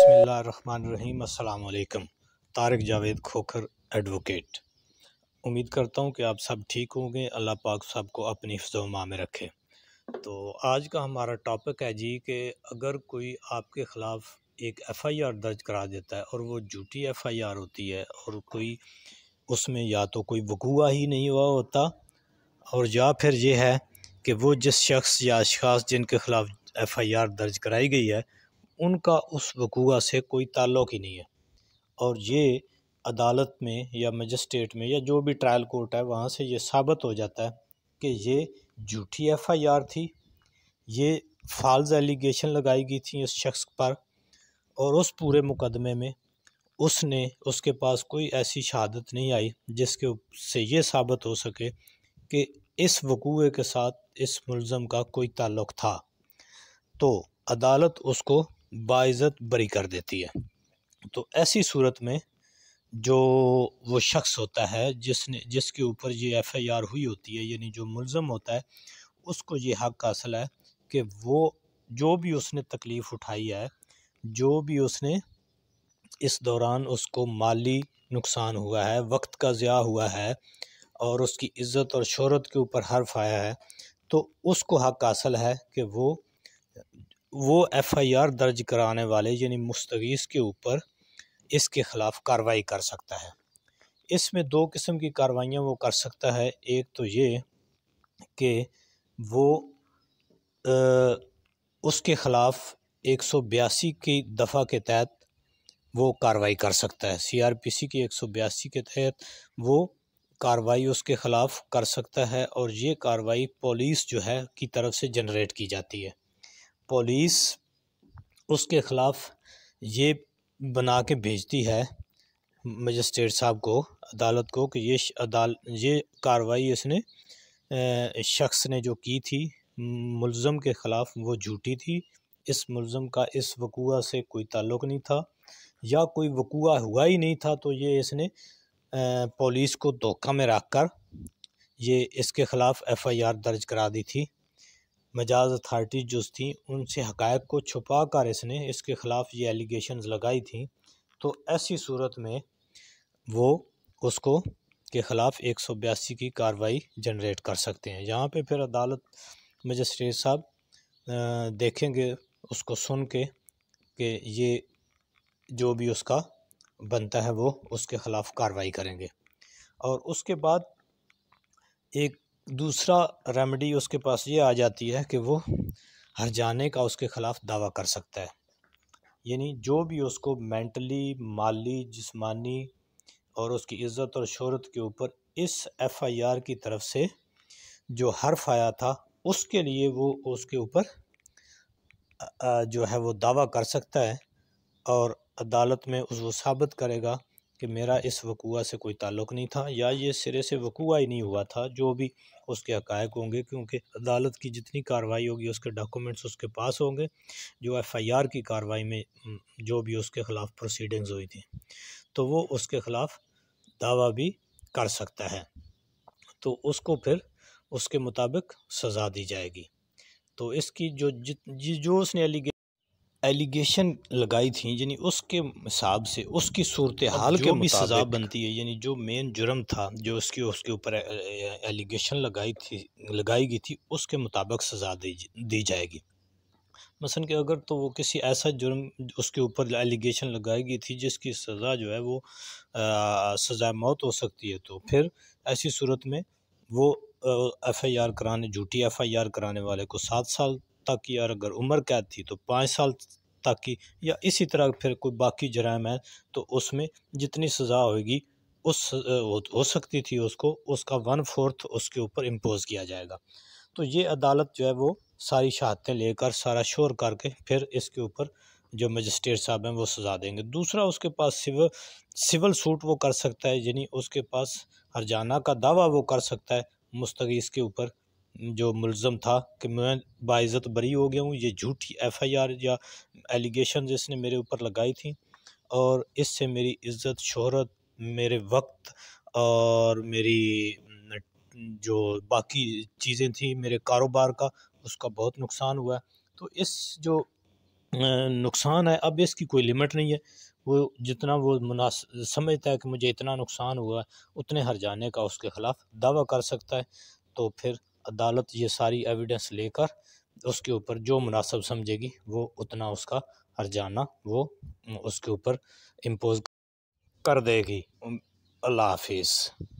बिस्मिल्लाहिर्रहमानिर्रहीम। अस्सलाम वालेकुम। तारिक जावेद खोखर एडवोकेट। उम्मीद करता हूँ कि आप सब ठीक होंगे। अल्लाह पाक सबको अपनी हिफ्ज़-ओ-मा में रखे। तो आज का हमारा टॉपिक है जी कि अगर कोई आपके ख़िलाफ़ एक एफ़आईआर दर्ज करा देता है और वो झूठी एफ़आईआर होती है और कोई उसमें या तो कोई वक़ूआ ही नहीं हुआ होता और या फिर ये है कि वो जिस शख्स या अशख़ास जिनके ख़िलाफ़ एफ़आईआर दर्ज कराई गई है उनका उस वक़ूआ से कोई ताल्लुक़ ही नहीं है और ये अदालत में या मजिस्ट्रेट में या जो भी ट्रायल कोर्ट है वहाँ से ये साबित हो जाता है कि ये झूठी एफ़आईआर थी, ये फ़ाल्स एलिगेशन लगाई गई थी इस शख्स पर और उस पूरे मुकदमे में उसके पास कोई ऐसी शहादत नहीं आई जिसके से ये साबित हो सके कि इस वक़ूए के साथ इस मुल्ज़म का कोई ताल्लुक़ था। तो अदालत उसको बाइज़्ज़त बरी कर देती है। तो ऐसी सूरत में जो वो शख्स होता है जिसके ऊपर ये एफ़आईआर हुई होती है, यानी जो मुल्ज़म होता है, उसको ये हक़ हासिल है कि वो जो भी उसने तकलीफ़ उठाई है, जो भी उसने इस दौरान उसको माली नुकसान हुआ है, वक्त का ज़िया हुआ है और उसकी इज़्ज़त और शोहरत के ऊपर हर्फ़ आया है, तो उसको हक़ हासिल है कि वो एफ़आईआर दर्ज कराने वाले यानी मुस्तगीस के ऊपर इसके ख़िलाफ़ कार्रवाई कर सकता है। इसमें दो किस्म की कार्रवाइयाँ वो कर सकता है। एक तो ये कि वो उसके ख़िलाफ़ 182 की दफ़ा के तहत वो कार्रवाई कर सकता है। सीआरपीसी की 182 के तहत वो कार्रवाई उसके ख़िलाफ़ कर सकता है और ये कार्रवाई पुलिस जो है की तरफ से जनरेट की जाती है। पुलिस उसके ख़िलाफ़ ये बना के भेजती है मजिस्ट्रेट साहब को, अदालत को, कि ये कार्रवाई इसने शख्स ने जो की थी मुल्ज़म के ख़िलाफ़ वो झूठी थी, इस मुल्ज़म का इस वक़ूआ से कोई ताल्लुक़ नहीं था या कोई वक़ूआ हुआ ही नहीं था, तो ये इसने पुलिस को धोखा में रख कर ये इसके ख़िलाफ़ एफ़आईआर दर्ज करा दी थी। मजाज अथॉरिटी जो थी उनसे हक़ायक़ को छुपा कर इसने इसके ख़िलाफ़ ये एलिगेशंस लगाई थी। तो ऐसी सूरत में वो उसको के ख़िलाफ़ 182 की कार्रवाई जनरेट कर सकते हैं। यहाँ पे फिर अदालत मजिस्ट्रेट साहब देखेंगे उसको सुन के कि ये जो भी उसका बनता है वो उसके ख़िलाफ़ कार्रवाई करेंगे और उसके बाद एक दूसरा रेमेडी उसके पास ये आ जाती है कि वो हर्जाने का उसके ख़िलाफ़ दावा कर सकता है। यानी जो भी उसको मेंटली, माली, जिस्मानी और उसकी इज़्ज़त और शोहरत के ऊपर इस एफ़आईआर की तरफ से जो हर्फ़ आया था उसके लिए वो उसके ऊपर जो है वो दावा कर सकता है और अदालत में वो साबित करेगा कि मेरा इस वक़ूआ से कोई ताल्लुक़ नहीं था या ये सिरे से वक़ूआ ही नहीं हुआ था, जो भी उसके हक़ायक़ होंगे, क्योंकि अदालत की जितनी कार्रवाई होगी उसके डॉक्यूमेंट्स उसके पास होंगे। जो एफ़आईआर की कार्रवाई में जो भी उसके ख़िलाफ़ प्रोसीडिंग्स हुई थी तो वो उसके ख़िलाफ़ दावा भी कर सकता है, तो उसको फिर उसके मुताबिक सज़ा दी जाएगी। तो इसकी जो उसने एलिगेशन लगाई थी यानी उसके हिसाब से उसकी सूरत हाल के मुताबिक सज़ा बनती है, यानी जो मेन जुर्म था जो उसके ऊपर एलिगेशन लगाई गई थी उसके मुताबिक सज़ा दी जाएगी। मसलन कि अगर तो वो किसी ऐसा जुर्म उसके ऊपर एलिगेशन लगाई गई थी जिसकी सज़ा जो है वो सज़ा मौत हो सकती है, तो फिर ऐसी सूरत में वो एफ़आईआर कराने झूठी एफ़आईआर कराने वाले को 7 साल तक की, और अगर उम्र कैद थी तो 5 साल तक की, या इसी तरह फिर कोई बाकी जुर्म है तो उसमें जितनी सज़ा होगी हो सकती थी उसका 1/4 उसके ऊपर इम्पोज़ किया जाएगा। तो ये अदालत जो है वो सारी शहादतें लेकर सारा शोर करके फिर इसके ऊपर जो मजिस्ट्रेट साहब हैं वो सज़ा देंगे। दूसरा उसके पास सिविल सूट वो कर सकता है, यानी उसके पास हर्जाना का दावा वो कर सकता है मुस्तगीस के ऊपर जो मुल्ज़म था कि मैं बाइज़्ज़त बरी हो गया हूँ, ये झूठी एफ़आईआर या एलिगेशन जिसने मेरे ऊपर लगाई थी और इससे मेरी इज़्ज़त, शोहरत, मेरे वक्त और मेरी जो बाकी चीज़ें थी मेरे कारोबार का, उसका बहुत नुकसान हुआ है। तो इस जो नुकसान है, अब इसकी कोई लिमिट नहीं है। वो जितना वो समझता है कि मुझे इतना नुकसान हुआ है, उतने हर्जाने का उसके ख़िलाफ़ दावा कर सकता है। तो फिर अदालत ये सारी एविडेंस लेकर उसके ऊपर जो मुनासिब समझेगी वो उतना उसका हर्जाना वो उसके ऊपर इम्पोज कर देगी। अल्लाह हाफिज़।